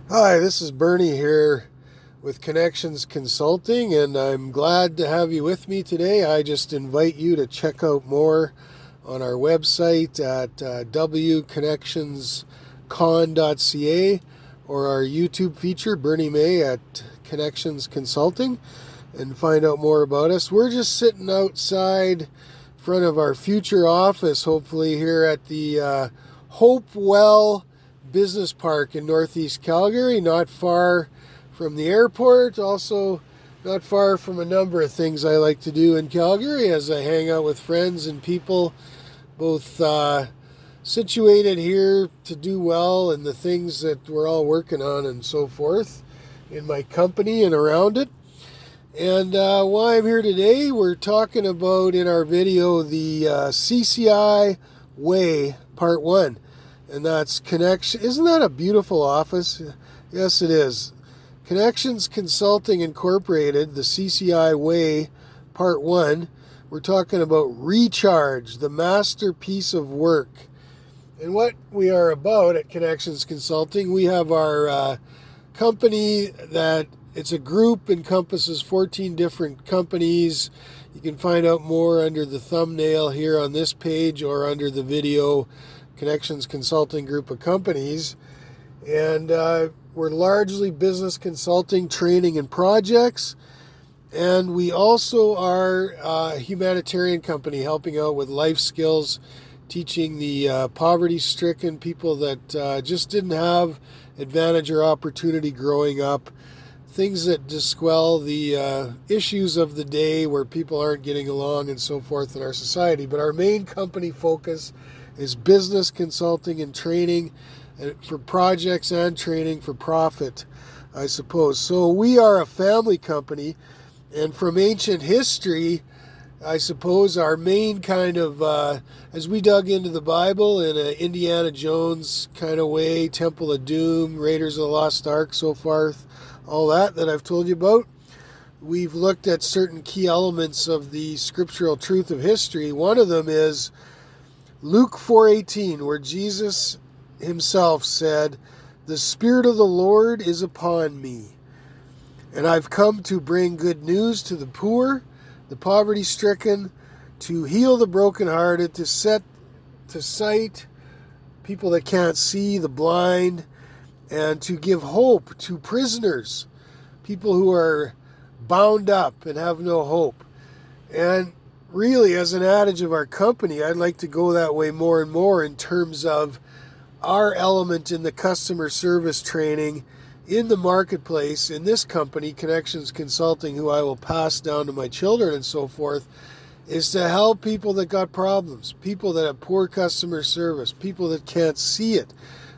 Hi, this is Bernie here with Connections Consulting, and I'm glad to have you with me today. I just invite you to check out more on our website at wconnectionscon.ca or our YouTube feature, Bernie May at Connections Consulting, and find out more about us. We're just sitting outside in front of our future office, hopefully, here at the Hopewell Business Park in Northeast Calgary, not far from the airport, also not far from a number of things I like to do in Calgary as I hang out with friends and people, both situated here to do well and the things that we're all working on and so forth in my company and around it. And why I'm here today, we're talking about in our video the CCI WAY Part 1. And that's Connection. Isn't that a beautiful office? Yes, it is. Connections Consulting Incorporated, the CCI WAY Part 1. We're talking about Recharge, the masterpiece of work. And what we are about at Connections Consulting, we have our company that it's a group, encompasses 14 different companies. You can find out more under the thumbnail here on this page or under the video, Connections Consulting Group of Companies. And we're largely business consulting, training, and projects. And we also are a humanitarian company helping out with life skills, teaching the poverty-stricken people that just didn't have advantage or opportunity growing up, things that dispel the issues of the day where people aren't getting along and so forth in our society. But our main company focus is business consulting and training for projects and training for profit, I suppose. So we are a family company, and from ancient history, I suppose our main kind of, as we dug into the Bible in an Indiana Jones kind of way, Temple of Doom, Raiders of the Lost Ark, so forth, all that I've told you about, we've looked at certain key elements of the scriptural truth of history. One of them is Luke 4:18, where Jesus himself said, "The Spirit of the Lord is upon me, and I've come to bring good news to the poor, the poverty-stricken, to heal the brokenhearted, to set to sight people that can't see, the blind, and to give hope to prisoners, people who are bound up and have no hope." And really, as an adage of our company, I'd like to go that way more and more in terms of our element in the customer service training in the marketplace in this company, Connections Consulting, who I will pass down to my children and so forth, is to help people that got problems, people that have poor customer service, people that can't see it.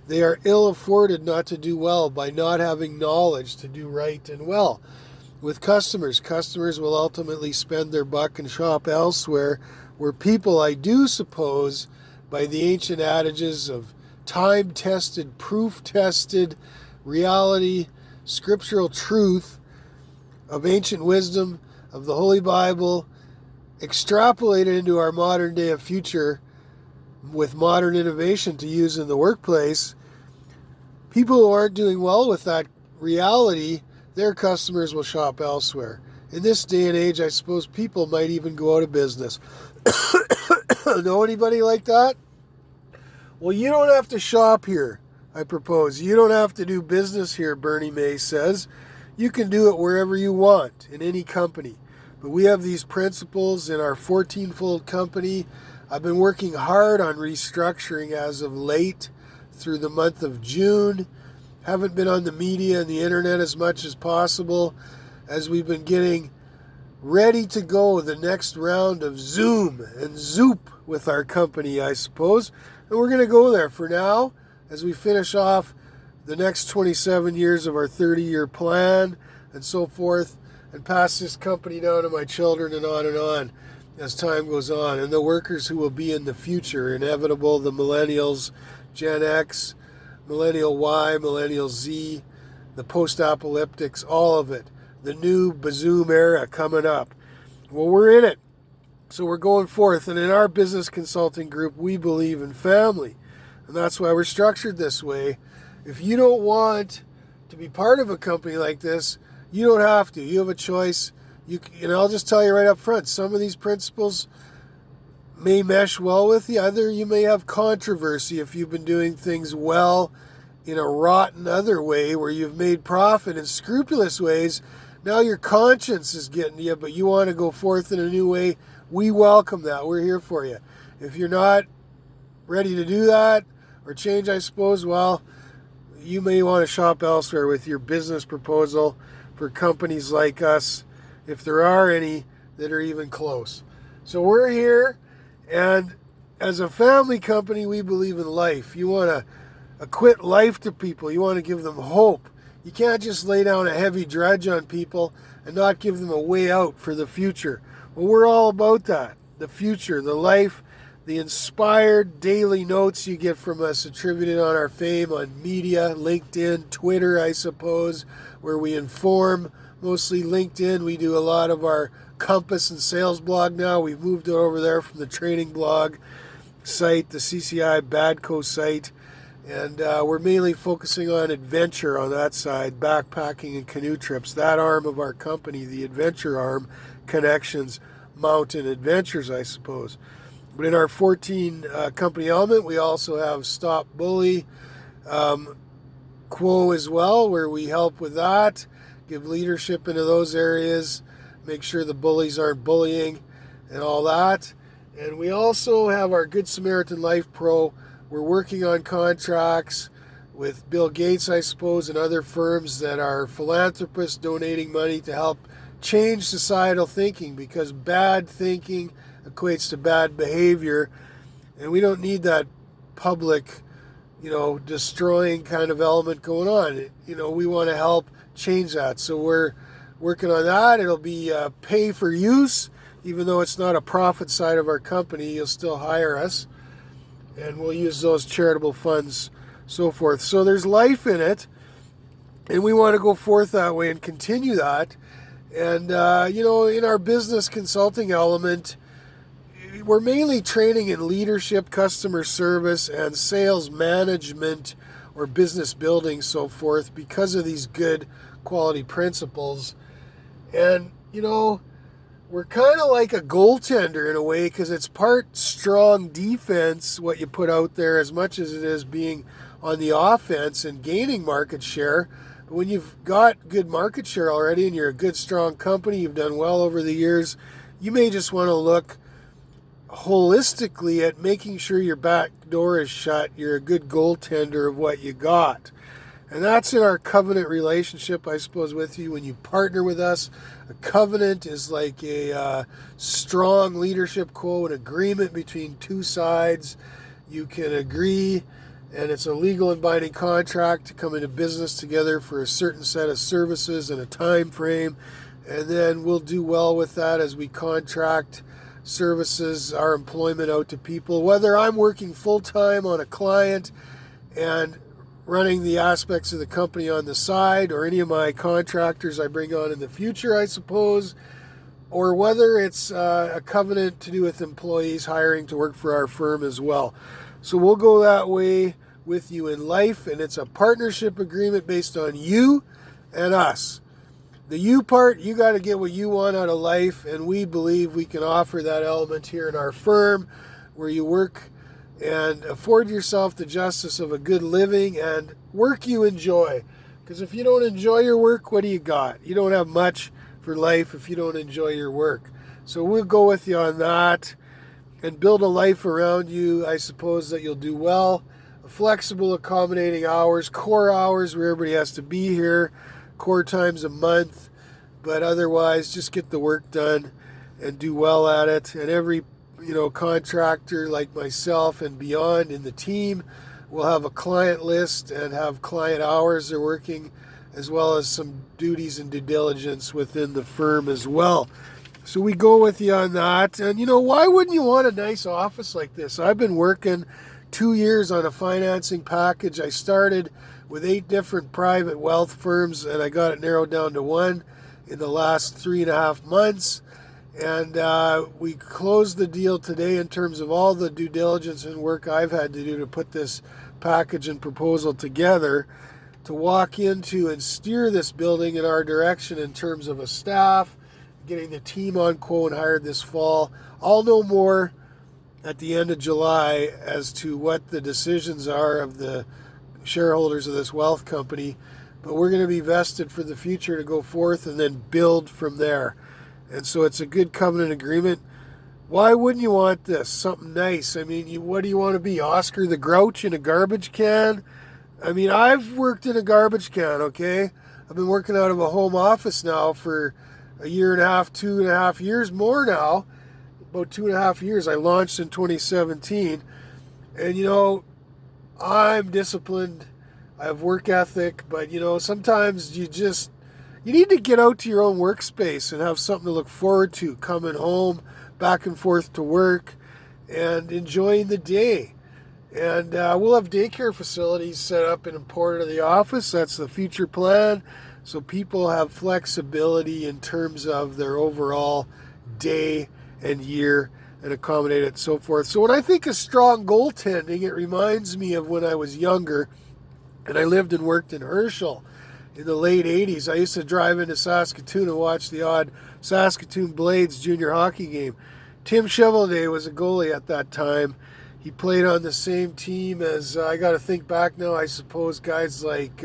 They are ill-afforded not to do well by not having knowledge to do right and well. With customers, customers will ultimately spend their buck and shop elsewhere, where people, I do suppose, by the ancient adages of time-tested, proof-tested reality, scriptural truth of ancient wisdom, of the Holy Bible, extrapolated into our modern day of future with modern innovation to use in the workplace, people who aren't doing well with that reality, their customers will shop elsewhere. In this day and age, I suppose people might even go out of business. Know anybody like that? Well, you don't have to shop here, I propose. You don't have to do business here, Bernie May says. You can do it wherever you want, in any company. But we have these principles in our 14-fold company. I've been working hard on restructuring as of late through the month of June. Haven't been on the media and the internet as much as possible as we've been getting ready to go the next round of Zoom and Zoop with our company, I suppose. And we're going to go there for now as we finish off the next 27 years of our 30-year plan and so forth, and pass this company down to my children and on as time goes on. And the workers who will be in the future, inevitable, the millennials, Gen X, Millennial Y, Millennial Z, the post-apocalyptics, all of it. The new Bazoom era coming up. Well, we're in it. So we're going forth. And in our business consulting group, we believe in family. And that's why we're structured this way. If you don't want to be part of a company like this, you don't have to. You have a choice. And I'll just tell you right up front, some of these principles may mesh well with the other. You may have controversy if you've been doing things well in a rotten other way where you've made profit in scrupulous ways. Now your conscience is getting to you, but you want to go forth in a new way. We welcome that. We're here for you. If you're not ready to do that or change, I suppose, well, you may want to shop elsewhere with your business proposal for companies like us, if there are any that are even close. So we're here, and as a family company, we believe in life. You want to acquit life to people. You want to give them hope. You can't just lay down a heavy dredge on people and not give them a way out for the future. Well, we're all about that. The future, the life, the inspired daily notes you get from us attributed on our fame on media, LinkedIn, Twitter, I suppose, where we inform, mostly LinkedIn. We do a lot of our Compass and sales blog now. We've moved it over there from the training blog site, the CCI BADCO site. And we're mainly focusing on adventure on that side, backpacking and canoe trips. That arm of our company, the adventure arm, Connections Mountain Adventures, I suppose. But in our 14 company element, we also have Stop Bully Quo as well, where we help with that, give leadership into those areas, make sure the bullies aren't bullying and all that. And we also have our Good Samaritan Life Pro. We're working on contracts with Bill Gates, I suppose, and other firms that are philanthropists donating money to help change societal thinking, because bad thinking equates to bad behavior, and we don't need that public, destroying kind of element going on. We want to help change that. So we're working on that. It'll be pay for use, even though it's not a profit side of our company. You'll still hire us, and we'll use those charitable funds, so forth. So there's life in it, and we want to go forth that way and continue that. And, in our business consulting element, we're mainly training in leadership, customer service, and sales management or business building, so forth, because of these good quality principles. And, we're kind of like a goaltender in a way, because it's part strong defense, what you put out there, as much as it is being on the offense and gaining market share. But when you've got good market share already and you're a good, strong company, you've done well over the years, you may just want to look holistically at making sure your back door is shut. You're a good goaltender of what you got. And that's in our covenant relationship, I suppose, with you. When you partner with us, a covenant is like a strong leadership quote, an agreement between two sides. You can agree, and it's a legal and binding contract to come into business together for a certain set of services and a time frame. And then we'll do well with that as we contract services, our employment out to people. Whether I'm working full-time on a client and running the aspects of the company on the side, or any of my contractors I bring on in the future, I suppose, or whether it's a covenant to do with employees hiring to work for our firm as well. So we'll go that way with you in life, and it's a partnership agreement based on you and us. The you part, you got to get what you want out of life, and we believe we can offer that element here in our firm, where you work and afford yourself the justice of a good living and work you enjoy. Because if you don't enjoy your work, what do you got? You don't have much for life if you don't enjoy your work. So we'll go with you on that and build a life around you, I suppose, that you'll do well. Flexible, accommodating hours, core hours where everybody has to be here, core times a month, but otherwise just get the work done and do well at it. And every contractor like myself and beyond in the team will have a client list and have client hours they're working, as well as some duties and due diligence within the firm as well. So we go with you on that. And why wouldn't you want a nice office like this? I've been working 2 years on a financing package. I started with 8 different private wealth firms, and I got it narrowed down to one in the last 3.5 months. And we closed the deal today in terms of all the due diligence and work I've had to do to put this package and proposal together. to walk into and steer this building in our direction in terms of a staff, getting the team on quote hired this fall. I'll know more at the end of July as to what the decisions are of the shareholders of this wealth company, but we're going to be vested for the future to go forth and then build from there. And so it's a good covenant agreement. Why wouldn't you want this? Something nice. I mean, what do you want to be? Oscar the Grouch in a garbage can? I mean, I've worked in a garbage can, okay? I've been working out of a home office now for a year and a half, 2.5 years more now. About 2.5 years. I launched in 2017. And, you know, I'm disciplined. I have work ethic. But, you know, sometimes you need to get out to your own workspace and have something to look forward to. Coming home, back and forth to work, and enjoying the day. And we'll have daycare facilities set up and imported to the office. That's the future plan. So people have flexibility in terms of their overall day and year and accommodate it and so forth. So when I think of strong goaltending, it reminds me of when I was younger and I lived and worked in Herschel in the late 80s. I used to drive into Saskatoon and watch the odd Saskatoon Blades junior hockey game. Tim Chevalier was a goalie at that time. He played on the same team as, I got to think back now, I suppose guys like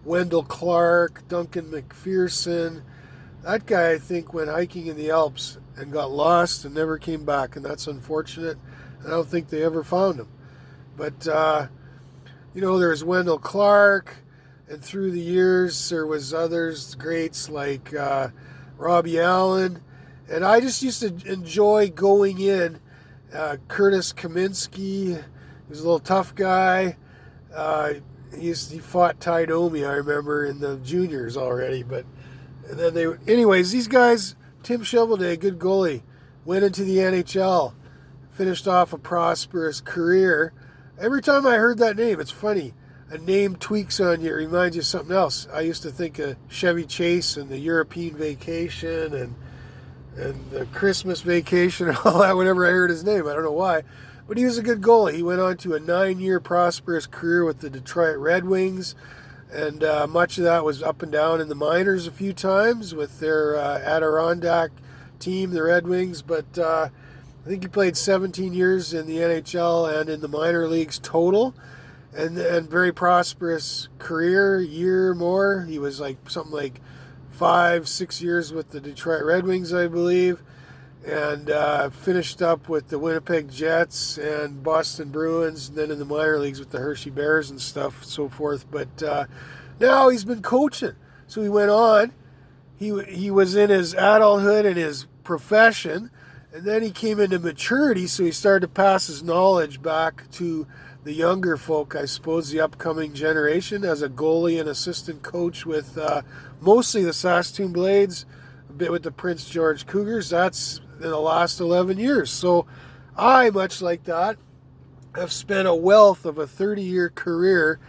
Wendell Clark, Duncan McPherson. That guy, I think, went hiking in the Alps and got lost and never came back, and that's unfortunate. I don't think they ever found him. But, you know, there's Wendell Clark, and through the years there was others, greats like Robbie Allen, and I just used to enjoy going in. Curtis Kaminsky, he was a little tough guy. He fought Ty Domi, I remember, in the juniors already. But and then anyways, these guys, Tim Chevalier, good goalie, went into the NHL, finished off a prosperous career. Every time I heard that name, it's funny. A name tweaks on you, it reminds you of something else. I used to think of Chevy Chase and the European vacation and the Christmas vacation and all that whenever I heard his name. I don't know why. But he was a good goalie. He went on to a 9-year prosperous career with the Detroit Red Wings. And much of that was up and down in the minors a few times with their Adirondack team, the Red Wings. But I think he played 17 years in the NHL and in the minor leagues total. And very prosperous career, year more. He was like something like 5-6 years with the Detroit Red Wings, I believe, and finished up with the Winnipeg Jets and Boston Bruins, and then in the minor leagues with the Hershey Bears and stuff, so forth. But now he's been coaching. So he went on. He was in his adulthood and his profession, and then he came into maturity, so he started to pass his knowledge back to the younger folk, I suppose, the upcoming generation, as a goalie and assistant coach with mostly the Saskatoon Blades, a bit with the Prince George Cougars. That's in the last 11 years. So I, much like that, have spent a wealth of a 30-year career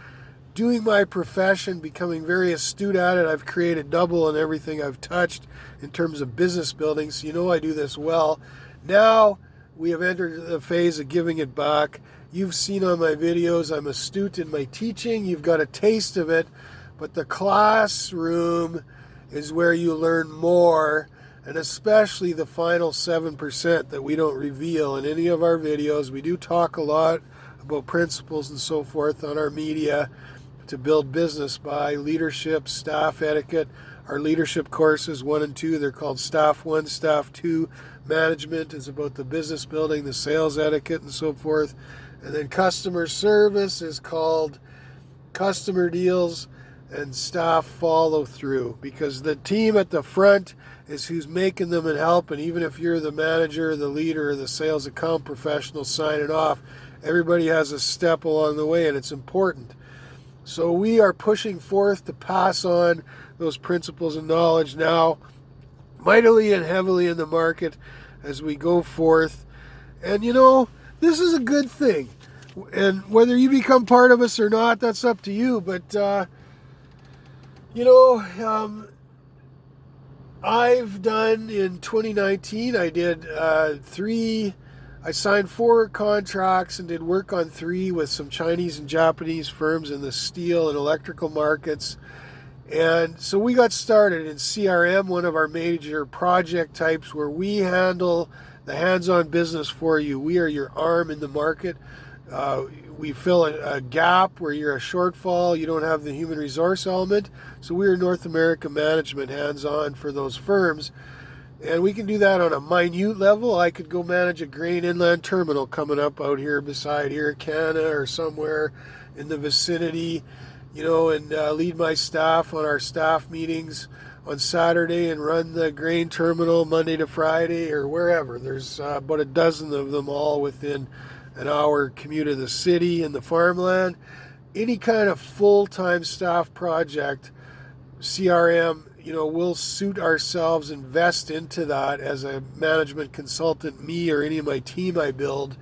doing my profession, becoming very astute at it. I've created double in everything I've touched in terms of business building, so you know I do this well. Now we have entered the phase of giving it back. You've seen on my videos, I'm astute in my teaching. You've got a taste of it, but the classroom is where you learn more, and especially the final 7% that we don't reveal in any of our videos. We do talk a lot about principles and so forth on our media to build business by leadership, staff etiquette. Our leadership courses 1 and 2, they're called Staff 1, Staff 2. Management is about the business building, the sales etiquette and so forth. And then customer service is called customer deals and staff follow through, because the team at the front is who's making them and helping. Even if you're the manager, the leader, or the sales account professional signing off, everybody has a step along the way, and it's important. So we are pushing forth to pass on those principles and knowledge now mightily and heavily in the market as we go forth. And you know, this is a good thing. And whether you become part of us or not, that's up to you. But, you know, I've done in 2019, I did 3 I signed 4 contracts and did work on 3 with some Chinese and Japanese firms in the steel and electrical markets. And so we got started in CRM, one of our major project types, where we handle the hands-on business for you. We are your arm in the market. We fill a gap where you're a shortfall, you don't have the human resource element. So we are North America management, hands-on for those firms. And we can do that on a minute level. I could go manage a grain inland terminal coming up out here beside here, Canada, or somewhere in the vicinity, and lead my staff on our staff meetings on Saturday and run the grain terminal Monday to Friday or wherever. There's about a dozen of them, all within an hour commute of the city and the farmland. Any kind of full-time staff project, CRM, we'll suit ourselves, invest into that as a management consultant, me or any of my team I build,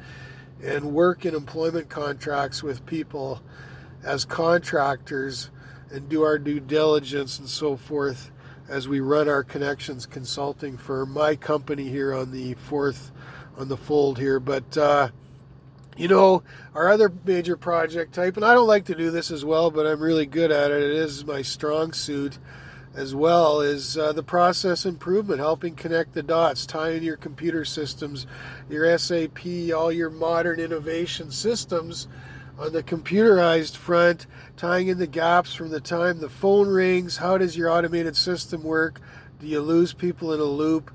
and work in employment contracts with people as contractors and do our due diligence and so forth as we run our connections consulting firm, my company here on the fold here. But our other major project type, and I don't like to do this as well, but I'm really good at it. It is my strong suit as well, is the process improvement, helping connect the dots, tying your computer systems, your SAP, all your modern innovation systems on the computerized front, tying in the gaps from the time the phone rings. How does your automated system work? Do you lose people in a loop?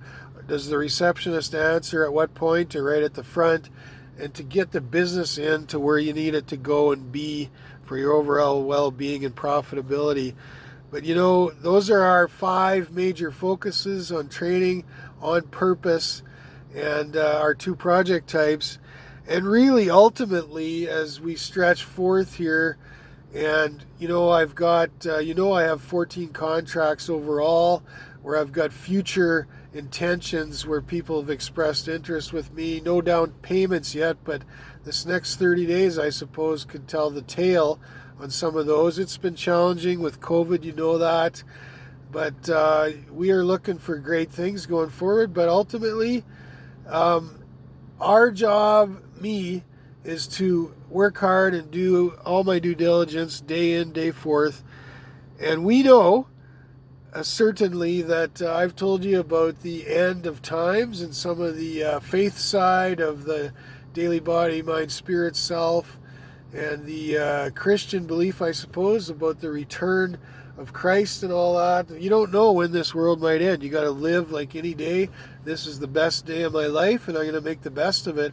Does the receptionist answer at what point or right at the front? And to get the business in to where you need it to go and be for your overall well-being and profitability. But those are our 5 major focuses on training, on purpose, and our 2 project types. And really, ultimately, as we stretch forth here, and I've got, I have 14 contracts overall, where I've got future intentions where people have expressed interest with me. No down payments yet, but this next 30 days, I suppose, could tell the tale on some of those. It's been challenging with COVID, that, but we are looking for great things going forward. But ultimately, our job, me, is to work hard and do all my due diligence day in, day forth. And we know certainly that I've told you about the end of times and some of the faith side of the daily body, mind, spirit, self, and the Christian belief, I suppose, about the return of Christ and all that. You don't know when this world might end. You got to live like any day. This is the best day of my life, and I'm going to make the best of it.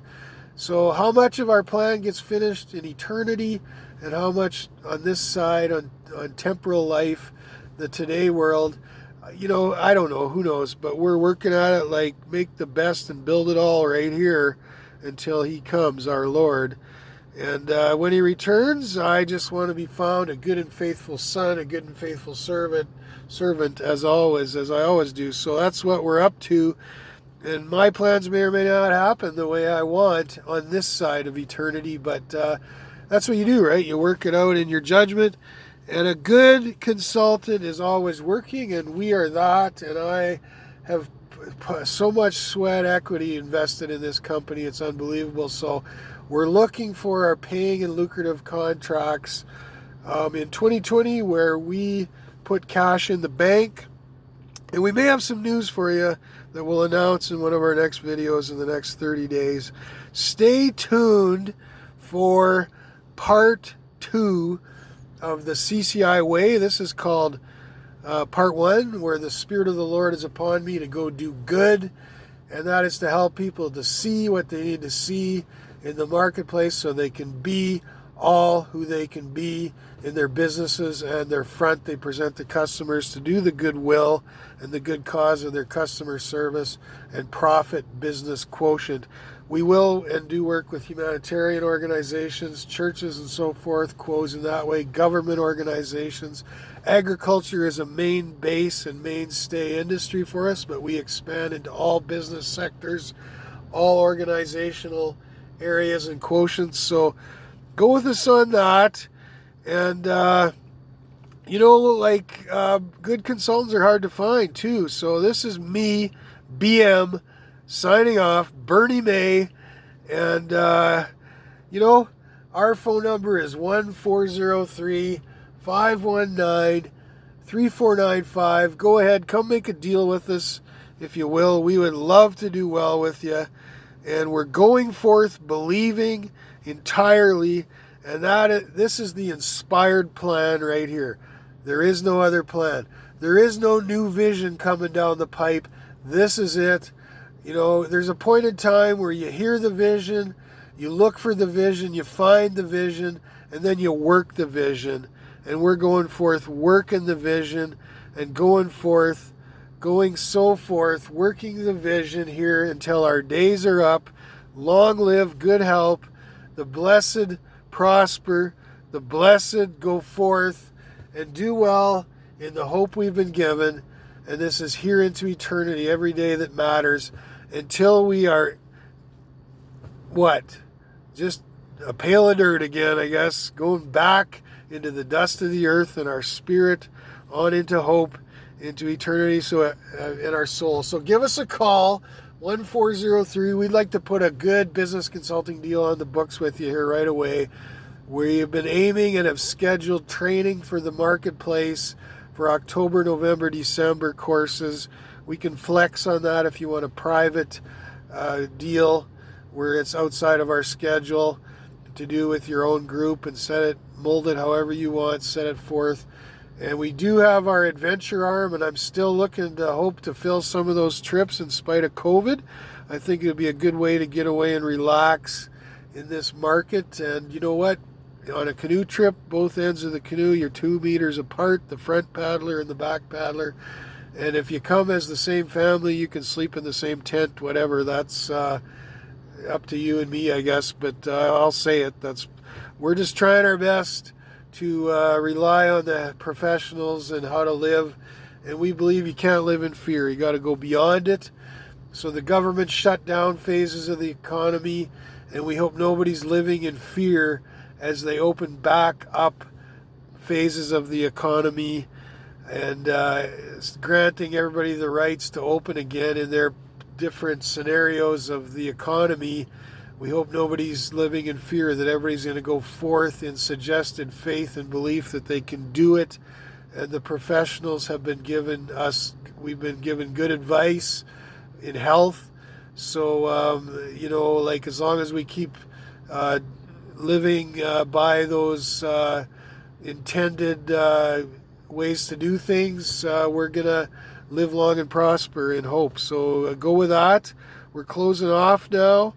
So how much of our plan gets finished in eternity, and how much on this side, on temporal life, the today world, I don't know. Who knows? But we're working at it like make the best and build it all right here until he comes, our Lord. And when he returns, I just want to be found a good and faithful son, a good and faithful servant as always, as I always do. So that's what we're up to. And my plans may or may not happen the way I want on this side of eternity, but that's what you do, right? You work it out in your judgment. And a good consultant is always working, and we are that. And I have so much sweat equity invested in this company. It's unbelievable. So we're looking for our paying and lucrative contracts in 2020 where we put cash in the bank. And we may have some news for you that we'll announce in one of our next videos in the next 30 days. Stay tuned for part 2 of the CCI Way. This is called part 1, where the Spirit of the Lord is upon me to go do good, and that is to help people to see what they need to see in the marketplace so they can be all who they can be in their businesses and their front they present to customers, to do the goodwill and the good cause of their customer service and profit business quotient. We will and do work with humanitarian organizations, churches and so forth, quos in that way, government organizations. Agriculture is a main base and mainstay industry for us, but we expand into all business sectors, all organizational areas and quotients. So go with us on that. And, good consultants are hard to find too. So this is me, BM, signing off, Bernie May, And, you know, our phone number is 1-403-519-3495. Go ahead, come make a deal with us, if you will. We would love to do well with you. And we're going forth believing entirely, and this is the inspired plan right here. There is no other plan. There is no new vision coming down the pipe. This is it. You know, there's a point in time where you hear the vision, you look for the vision, you find the vision, and then you work the vision. And we're going forth working the vision and going forth, working the vision here until our days are up. Long live, good help, the blessed prosper, the blessed go forth and do well in the hope we've been given. And this is here into eternity, every day that matters, until we are, just a pail of dirt again, I guess, going back into the dust of the earth and our spirit on into hope, into eternity, so in our soul. So give us a call, 1-403. We'd like to put a good business consulting deal on the books with you here right away. We have been aiming and have scheduled training for the marketplace for October, November, December courses. We can flex on that if you want a private deal where it's outside of our schedule to do with your own group and mold it however you want, set it forth. And we do have our adventure arm, and I'm still looking to hope to fill some of those trips in spite of COVID. I think it would be a good way to get away and relax in this market. And you know what? On a canoe trip, both ends of the canoe, you're 2 meters apart, the front paddler and the back paddler. And if you come as the same family, you can sleep in the same tent, whatever. That's up to you and me, I guess. But I'll say it. We're just trying our best to rely on the professionals and how to live. And we believe you can't live in fear. You got to go beyond it. So the government shut down phases of the economy, and we hope nobody's living in fear as they open back up phases of the economy and granting everybody the rights to open again in their different scenarios of the economy. We hope nobody's living in fear, that everybody's going to go forth in suggested faith and belief that they can do it. And the professionals have been we've been given good advice in health. So, as long as we keep living by those intended ways to do things, we're going to live long and prosper in hope. So go with that. We're closing off now.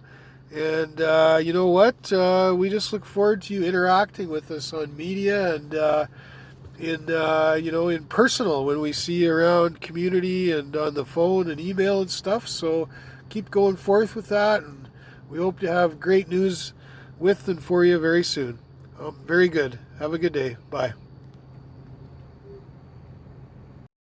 And you know what? We just look forward to you interacting with us on media and in personal when we see you around community and on the phone and email and stuff. So keep going forth with that. And we hope to have great news with and for you very soon. Very good. Have a good day. Bye.